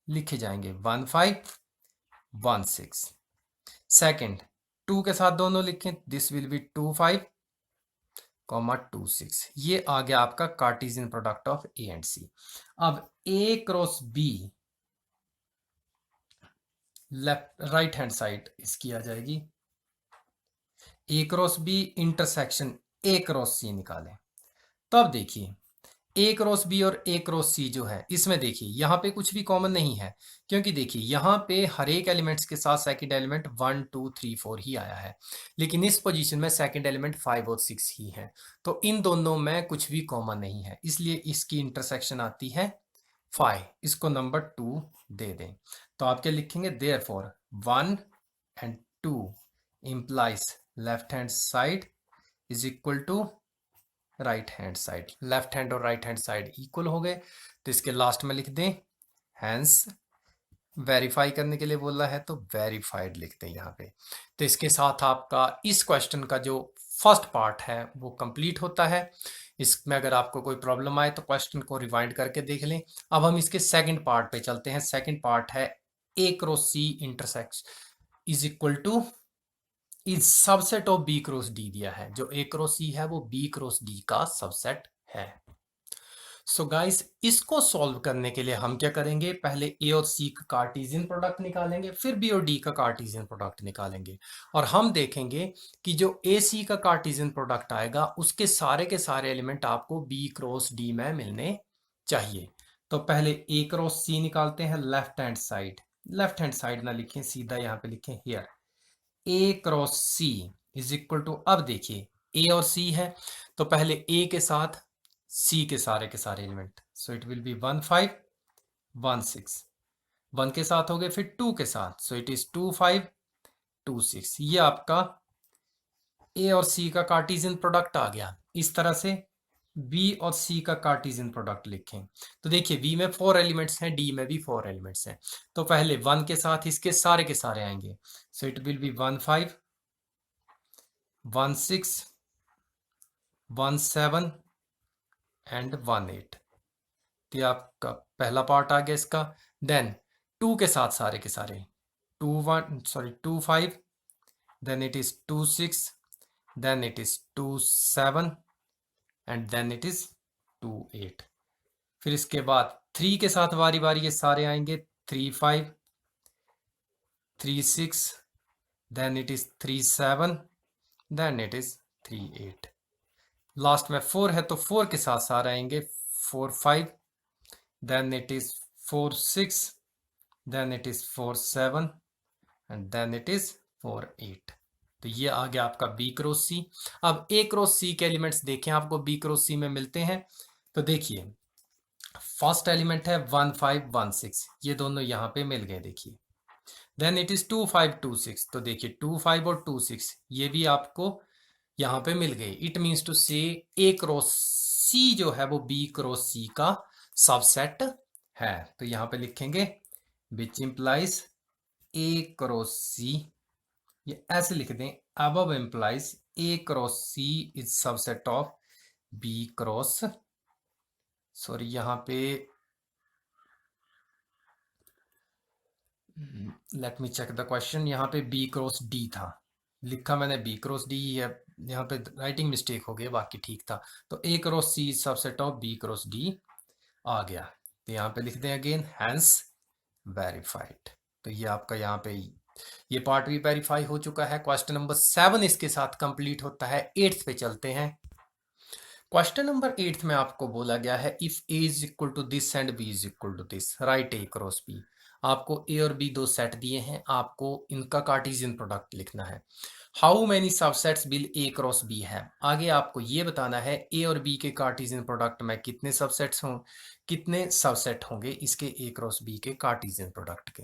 लिखे जाएंगे, 1 5 1 6। सेकेंड 2 के साथ दोनों लिखें, दिस विल बी 2 5 2 6। ये आ गया आपका cartesian product of A and C. अब A cross B left right hand side इसकी आ जाएगी, A cross B intersection A cross C निकालें। तो अब देखिए ए क्रॉस बी और ए क्रॉस सी जो है, इसमें देखिए यहाँ पे कुछ भी कॉमन नहीं है, क्योंकि देखिए यहाँ पे हर एक एलिमेंट्स के साथ सेकंड एलिमेंट 1 2 3 4 ही आया है, लेकिन इस पोजीशन में सेकंड एलिमेंट 5 और 6 ही है, तो इन दोनों में कुछ भी कॉमन नहीं है, इसलिए इसकी इंटरसेक्शन आती है 5, इसको नंबर 2 दे दें। तो आप क्या लिखेंगे, therefore 1 and 2 implies left hand side is equal to right hand side. Left hand और राइट हैंड साइड इक्वल हो गए, तो इसके लास्ट में लिख दें हैंस, वेरीफाई करने के लिए बोला है तो वेरीफाइड लिख दें यहाँ पे। तो इसके साथ आपका इस क्वेश्चन का जो फर्स्ट पार्ट है वो कंप्लीट होता है। इसमें अगर आपको कोई प्रॉब्लम आए तो क्वेश्चन को रिवाइंड करके देख लें। अब हम इसके सेकंड पार्ट पे चलते हैं। सेकंड पार्ट है A cross C intersection is equal to is subset of B cross D दिया है, जो ए क्रॉस सी है वो बी क्रॉस डी का सबसेट है। सो गाइस इसको सॉल्व करने के लिए हम क्या करेंगे, पहले ए और सी का कार्टेशियन प्रोडक्ट निकालेंगे, फिर बी और डी का कार्टेशियन प्रोडक्ट निकालेंगे, और हम देखेंगे कि जो ए सी का कार्टेशियन प्रोडक्ट आएगा उसके सारे एलिमेंट आपको बी क्रॉस डी में मिलने चाहिए। तो पहले ए क्रॉस सी निकालते हैं left hand side, left hand side ना लिखें, सीधा यहाँ पे लिखें here A cross C is equal to, अब देखिए ए और सी है तो पहले ए के साथ सी के सारे element, so it will B 1 5 1 6, 1 के साथ हो गए, फिर 2 के साथ, सो इट इज 2 5 2 6। ये आपका ए और सी का कार्टेशियन प्रोडक्ट आ गया। इस तरह से बी और सी का कार्टेशियन प्रोडक्ट लिखें, तो देखिए बी में 4 एलिमेंट्स हैं, डी में भी 4 एलिमेंट्स हैं, तो पहले 1 के साथ इसके सारे आएंगे, so it will B 1 5 1 6 1 7 and 1 8। तो आपका पहला पार्ट आ गया इसका। देन 2 के साथ सारे के सारे 2 1 sorry 2 5, then it is 2 6, then it is 2 7 and then it is 2 8। फिर इसके बाद 3 के साथ बारी बारी ये सारे आएंगे, 3 5 3 6, then it is 3 7, then it is 3 8। Last में 4 है तो 4 के साथ सारे आएंगे, 4 5, then it is 4 6, then it is 4 7 and then it is 4 8। तो ये आ गया आपका बी क्रॉस सी। अब ए क्रॉस सी के एलिमेंट्स देखें आपको बी क्रॉस सी में मिलते हैं। तो देखिए फर्स्ट एलिमेंट है 1516, ये दोनों यहाँ पे मिल गए देखिए। देन इट इज 2526, तो देखिए 25 और 26 ये भी आपको यहाँ पे मिल गए। It means to say A cross सी जो है वो बी क्रॉस सी का सबसेट है। तो यहाँ पे लिखेंगे which implies A cross C, ये ऐसे लिख दें above implies A cross C is subset of B cross, sorry यहाँ पे let me check the question, यहाँ पे B क्रॉस D था, लिखा मैंने B क्रॉस D है, यहाँ पे राइटिंग मिस्टेक हो गई, बाकी ठीक था। तो A cross C is subset of B cross D आ गया। तो यहाँ पे लिख दें अगेन हैंस वेरीफाइड। तो ये आपका यहाँ पे ये पार्ट भी वेरीफाई हो चुका है। क्वेश्चन नंबर 7 इसके साथ कंप्लीट होता है। 8th पे चलते हैं। क्वेश्चन नंबर 8 में आपको बोला गया है if A is equal to this and B is equal to this, right A cross B. आपको ए और बी दो सेट दिए हैं, आपको इनका कार्टेशियन प्रोडक्ट लिखना है। How many subsets will A cross B है, आगे आपको ये बताना है ए और बी के कार्टेशियन प्रोडक्ट में कितने सबसेट्स हों, कितने सबसेट होंगे इसके ए क्रॉस बी के कार्टेशियन प्रोडक्ट के।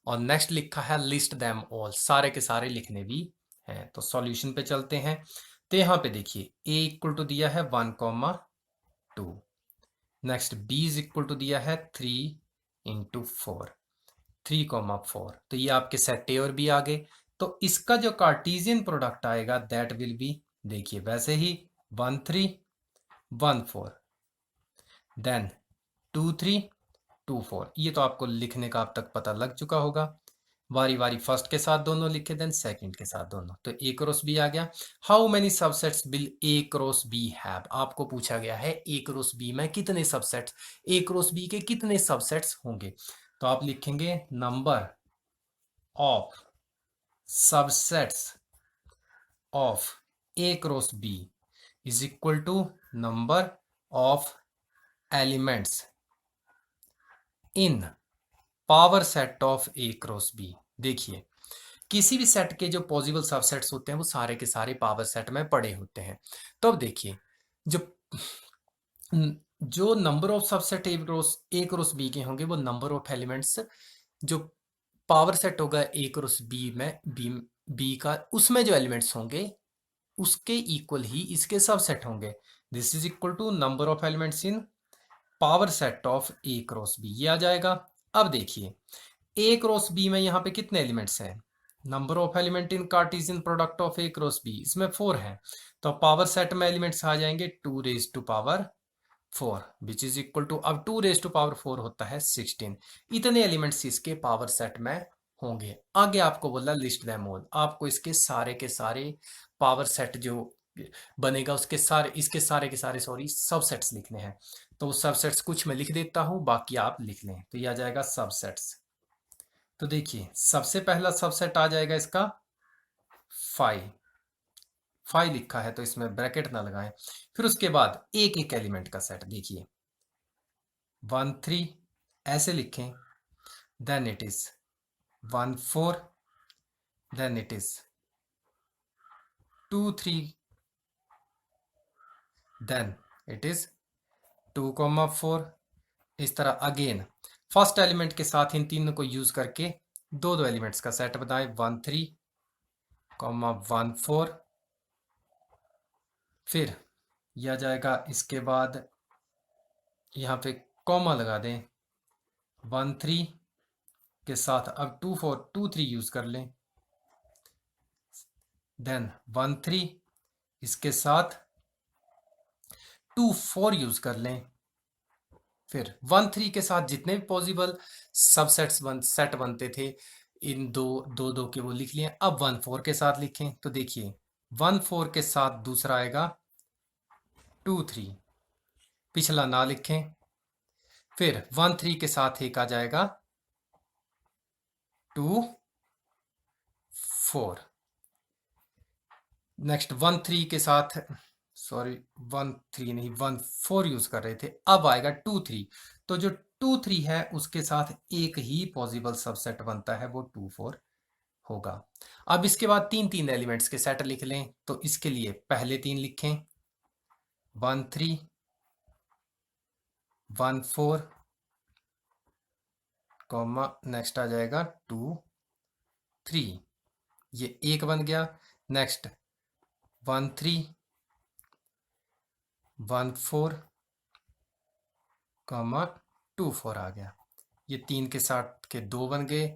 और नेक्स्ट लिखा है लिस्ट दैम ऑल, सारे के सारे लिखने भी हैं। तो सॉल्यूशन पे चलते हैं। तो यहाँ पे देखिए ए इक्वल टू दिया है 1,2, next B is equal to दिया है 3 इंटू 4, 3,4। तो ये आपके सेट ए और बी आ गए। तो इसका जो कार्टेशियन प्रोडक्ट आएगा दैट विल बी, देखिए वैसे ही 1 3 1 4, देन 2 3 2 4। ये तो आपको लिखने का अब तक पता लग चुका होगा। बारी बारी फर्स्ट के साथ दोनों लिखे, देन सेकंड के साथ दोनों। तो ए क्रॉस बी आ गया। How many subsets will A cross B have, आपको पूछा गया है ए क्रॉस बी में कितने सबसेट्स, ए क्रॉस बी के कितने सबसेट्स होंगे। तो आप लिखेंगे number of subsets of A cross B is equal to number of elements in power set of A cross B. देखिए किसी भी सेट के जो पॉसिबल सबसेट्स होते हैं वो सारे के सारे पावर सेट में पड़े होते हैं। तो अब देखिए जो जो number of subset A cross B के होंगे वो नंबर ऑफ एलिमेंट्स जो पावर सेट होगा ए क्रॉस बी में बी का, उसमें जो एलिमेंट्स होंगे उसके इक्वल ही इसके सबसेट होंगे। This is equal to number of elements in power set of A cross B, ये आ जाएगा। अब देखिए ए क्रॉस बी में यहाँ पे कितने एलिमेंट्स हैं, number of element in Cartesian product of A cross B, इसमें 4 है। तो पावर सेट में एलिमेंट्स आ जाएंगे 2 raise to power 4 which is equal to, अब 2 रेज टू पावर 4 होता है 16। इतने एलिमेंट्स इसके पावर सेट में होंगे। आगे आपको बोला लिस्ट देम ऑल, आपको इसके सारे के सारे पावर सेट जो बनेगा उसके सारे, इसके सारे के सारे सॉरी सबसेट्स लिखने हैं। तो सबसेट्स कुछ मैं लिख देता हूं, बाकी आप लिख लें। तो ये आ जाएगा सबसेट्स। तो देखिए सबसे पहला सबसेट आ जाएगा इसका 5, 5 लिखा है तो इसमें ब्रैकेट ना लगाएं। फिर उसके बाद एक एक एलिमेंट का सेट देखिए 1 3 ऐसे लिखें, then it is 1 4, then it is 2 3, then it is 2,4। इस तरह अगेन फर्स्ट एलिमेंट के साथ इन तीनों को यूज करके दो दो एलिमेंट्स का सेट बनाए 1 3, 1 4। फिर यह जाएगा, इसके बाद यहाँ पे कॉमा लगा दें 1 3 के साथ, अब 2 4 2 3 यूज कर लें, देन 1 3 इसके साथ 2 4 यूज कर लें। फिर 1 3 के साथ जितने भी पॉसिबल सबसेट्स सेट बनते थे इन दो दो दो के वो लिख लिए। अब 1 4 के साथ लिखें, तो देखिए 1 4 के साथ दूसरा आएगा 2 3, पिछला ना लिखें। फिर 1 3 के साथ एक आ जाएगा 2 4, नेक्स्ट 1 3 के साथ, सॉरी 1 3 नहीं 1 4 यूज कर रहे थे, अब आएगा 2 3। तो जो 2 3 है उसके साथ एक ही पॉसिबल सबसेट बनता है वो 2 4 होगा। अब इसके बाद तीन तीन एलिमेंट्स के सेट लिख लें, तो इसके लिए पहले तीन लिखें 1 3 1 4 कॉमा नेक्स्ट आ जाएगा 2 3, ये एक बन गया। नेक्स्ट 1 3 1 4 कॉमा 2 4 आ गया। ये तीन के साथ के दो बन गए।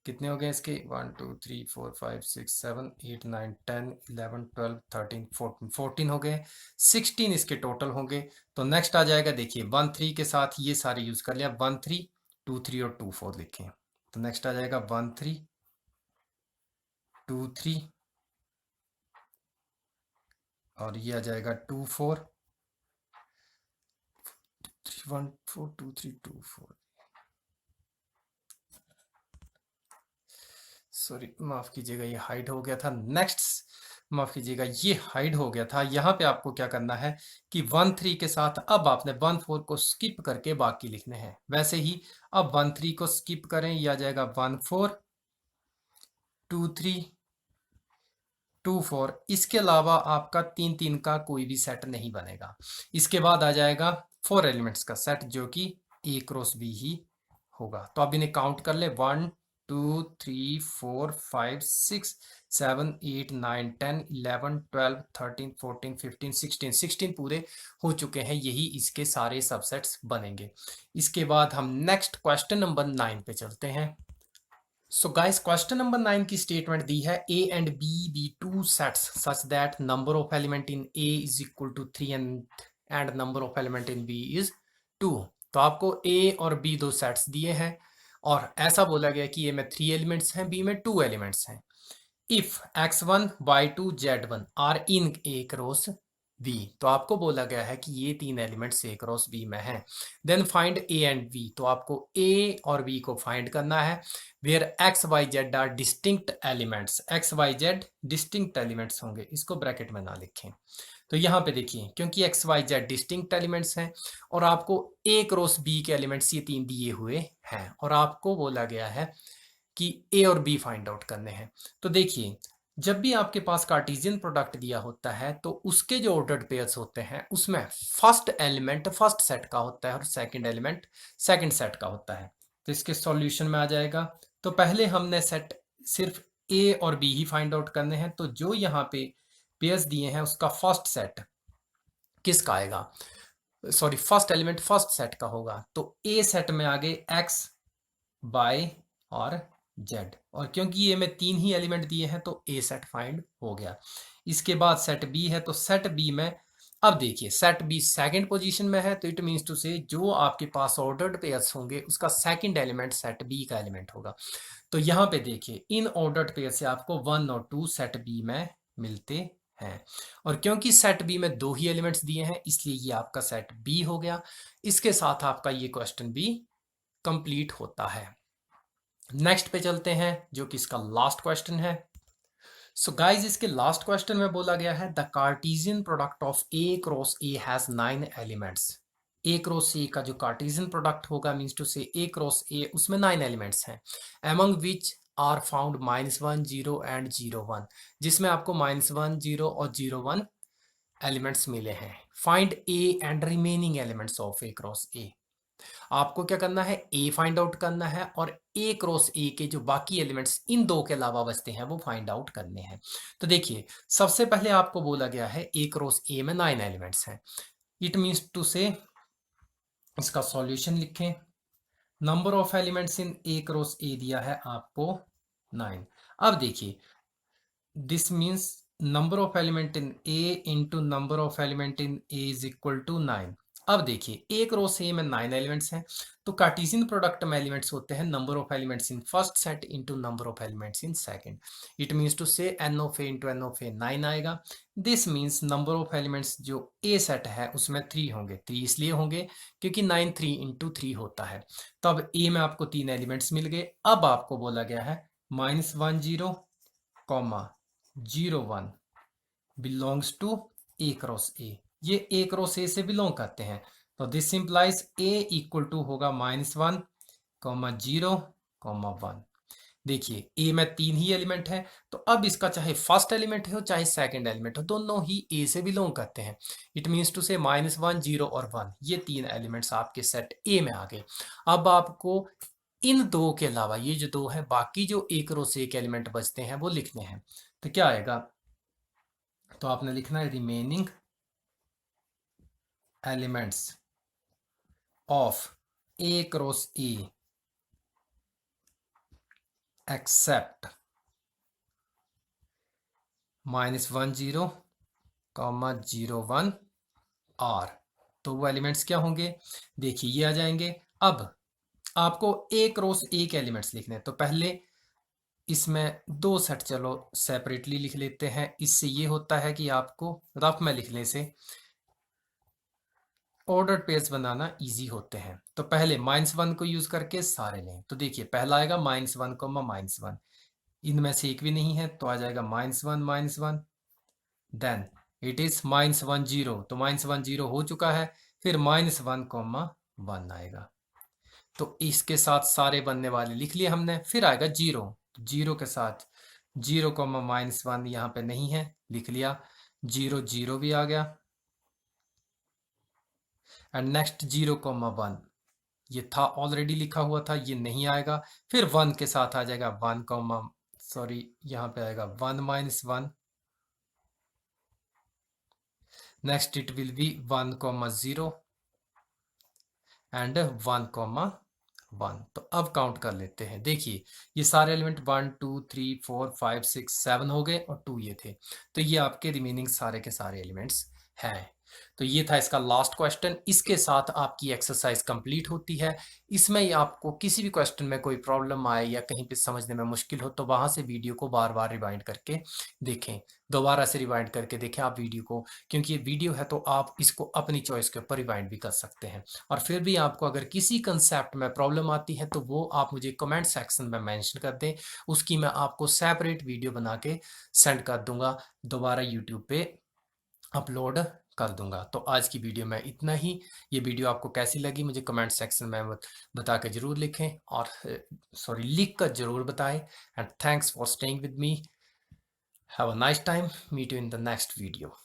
कितने हो गए इसके 1 2 3 4 5 6 7 8 9 10 11 12 13 14 14 हो गए। 16 इसके टोटल होंगे। तो नेक्स्ट आ जाएगा, देखिए 1 3 के साथ ये सारे यूज कर लिया, 1 3 2 3 और 2 4 लिखें। तो नेक्स्ट आ जाएगा 1 3 2 3 और ये आ जाएगा 2 4 3 1 4 2 3 2 4। सॉरी माफ कीजिएगा, ये हाइड हो गया था। नेक्स्ट माफ कीजिएगा, ये हाइड हो गया था। यहाँ पे आपको क्या करना है कि 1 3 के साथ अब आपने 1 4 को स्किप करके बाकी लिखने हैं। वैसे ही अब 1 3 को स्किप करें, ये आ जाएगा 1 4 2 3 2 4। इसके अलावा आपका 3 3 का कोई भी सेट नहीं बनेगा। इसके बाद आ जाएगा 4 एलिमेंट्स का सेट, जो कि ए क्रॉस बी ही होगा। तो अब इन्हें काउंट कर ले, 1 2 3 4 5 6 7 8 9 10 11 12 13 14 15 16 16 पूरे हो चुके हैं। यही इसके सारे सबसेट्स बनेंगे। इसके बाद हम नेक्स्ट क्वेश्चन नंबर 9 पे चलते हैं। सो गाइस, क्वेश्चन नंबर 9 की स्टेटमेंट दी है a and b be two sets such that number of element in a is equal to 3 and number of element in b is 2। तो आपको a और b दो sets दिए हैं और ऐसा बोला गया कि a में 3 एलिमेंट्स हैं, b में 2 एलिमेंट्स हैं। If x1 y2 z1 are in a cross b, तो आपको बोला गया है कि ये तीन एलिमेंट्स a क्रॉस b में हैं। Then find a and b, तो आपको a और b को फाइंड करना है। Where x y z are distinct elements, x y z distinct elements होंगे, इसको ब्रैकेट में ना लिखें। तो यहाँ पे देखिए, क्योंकि X Y Z distinct elements हैं और आपको ए क्रॉस बी के एलिमेंट्स ये तीन दिए हुए हैं और आपको बोला गया है कि ए और बी फाइंड आउट करने हैं। तो देखिए, जब भी आपके पास कार्टेशियन प्रोडक्ट दिया होता है तो उसके जो ऑर्डर्ड पेयर्स होते हैं उसमें फर्स्ट एलिमेंट फर्स्ट सेट का होता है और सेकंड एलिमेंट सेकंड सेट का होता है। तो इसके सॉल्यूशन में आ जाएगा। तो पहले हमने सेट सिर्फ ए और बी ही फाइंड आउट करने हैं। तो जो यहाँ पे पेयर्स दिए हैं उसका फर्स्ट सेट किसका आएगा, sorry first element first set का होगा। तो ए सेट में आगे एक्स बाय और जेड, और क्योंकि ये में तीन ही एलिमेंट दिए हैं तो ए सेट फाइंड हो गया। इसके बाद सेट बी है, तो सेट बी में अब देखिए सेट बी सेकंड पोजीशन में है, तो इट मींस टू से जो आपके पास ऑर्डर्ड पेयर्स होंगे उसका सेकंड एलिमेंट सेट बी का एलिमेंट होगा। तो यहाँ पे देखिए इन ऑर्डर्ड पेयर से आपको 1 और 2 सेट बी में मिलते हैं और क्योंकि सेट बी में दो ही एलिमेंट्स दिए हैं इसलिए ये आपका सेट बी हो गया। इसके साथ आपका ये क्वेश्चन भी कंप्लीट होता है। नेक्स्ट पे चलते हैं जो कि इसका लास्ट क्वेश्चन है। सो गाइज, इसके लास्ट क्वेश्चन में बोला गया है the Cartesian product of A cross A has 9 elements. A cross A का जो कार्टेशियन प्रोडक्ट होगा means to say A cross A उसमें 9 एलिमेंट्स हैं। Among which are found -1 0 and 0 1, जिसमें आपको -1 0 और 0 1 एलिमेंट्स मिले हैं। Find A and remaining elements of A cross ए। आपको क्या करना है, ए फाइंड आउट करना है और ए क्रॉस ए के जो बाकी एलिमेंट्स इन दो के अलावा बचते हैं वो फाइंड आउट करने हैं। तो देखिए सबसे पहले आपको बोला गया है ए क्रॉस ए में 9 एलिमेंट्स हैं। इट मींस टू से इसका सॉल्यूशन लिखें। Number of elements in A cross A दिया है आपको 9। अब देखिए this means number of element in A into number of element in A is equal to 9। अब देखिए ए क्रॉस ए में 9 एलिमेंट्स हैं, तो कार्टेशियन प्रोडक्ट में एलिमेंट्स होते हैं number of elements in first set into number of elements in second. It means to से n of A into n of A 9 आएगा। This means number of elements जो A set है उसमें 3 होंगे। 3 इसलिए होंगे क्योंकि 9 3 इंटू 3 होता है। तो अब ए में आपको 3 एलिमेंट्स मिल गए। अब आपको बोला गया है -1 0 0 1 belongs to A cross A. ये ए क्रॉस ए से बिलोंग करते हैं। तो this implies A equal to होगा -1 0 1। देखिए ए में 3 ही एलिमेंट है, तो अब इसका चाहे फर्स्ट एलिमेंट हो चाहे सेकंड एलिमेंट हो, दोनों ही ए से बिलोंग करते हैं। इट मीन्स टू से -1, 0 और 1, ये 3 एलिमेंट्स आपके सेट ए में आ गए। अब आपको इन दो के अलावा ये जो दो हैं, बाकी जो एक रो से एक एलिमेंट बचते हैं वो लिखने हैं। तो क्या आएगा, तो आपने लिखना है remaining elements of A cross A except -1 0 0 1 are. तो वो एलिमेंट्स क्या होंगे, देखिए ये आ जाएंगे। अब आपको ए क्रॉस ए के एलिमेंट्स लिखने हैं, तो पहले इसमें दो सेट चलो सेपरेटली लिख लेते हैं। इससे ये होता है कि आपको रफ में लिखने से ऑर्डर पेयर्स बनाना इजी होते हैं। तो पहले -1 को यूज करके सारे लें। तो देखिए पहला आएगा -1, -1, इनमें से एक भी नहीं है तो आ जाएगा -1, -1। देन इट इज -1 0, तो -1 0 हो चुका है। फिर -1, 1 आएगा। तो इसके साथ सारे बनने वाले लिख लिए हमने। फिर आएगा 0, तो 0 के साथ 0, -1 यहाँ पे नहीं है, लिख लिया। 0 0 भी आ गया। एंड नेक्स्ट 0, 1, ये था ऑलरेडी लिखा हुआ था, ये नहीं आएगा। फिर 1 के साथ आ जाएगा 1, सॉरी यहाँ पे आएगा 1 -1। Next it will B 1, 0 and 1, 1। तो अब काउंट कर लेते हैं। देखिए ये सारे एलिमेंट 1 2 3 4 5 6 7 हो गए और 2 ये थे। तो ये आपके रिमेनिंग सारे के सारे एलिमेंट्स हैं। तो ये था इसका लास्ट क्वेश्चन। इसके साथ आपकी एक्सरसाइज कंप्लीट होती है। इसमें ही आपको किसी भी क्वेश्चन में कोई प्रॉब्लम आए या कहीं पे समझने में मुश्किल हो तो वहां से वीडियो को बार बार रिवाइंड करके देखें। दोबारा से रिवाइंड करके देखें आप वीडियो को, क्योंकि ये वीडियो है तो आप इसको अपनी चॉइस के ऊपर रिवाइंड भी कर सकते हैं। और फिर भी आपको अगर किसी कंसेप्ट में प्रॉब्लम आती है तो वो आप मुझे कमेंट सेक्शन में मेंशन कर दें, उसकी मैं आपको सेपरेट वीडियो बना के सेंड कर दूंगा, दोबारा यूट्यूब पे अपलोड कर दूंगा। तो आज की वीडियो में इतना ही। ये वीडियो आपको कैसी लगी मुझे कमेंट सेक्शन में बता के जरूर लिखें, और सॉरी लिख कर जरूर बताएं। And thanks for staying with me. Have a nice time, meet you in the next video.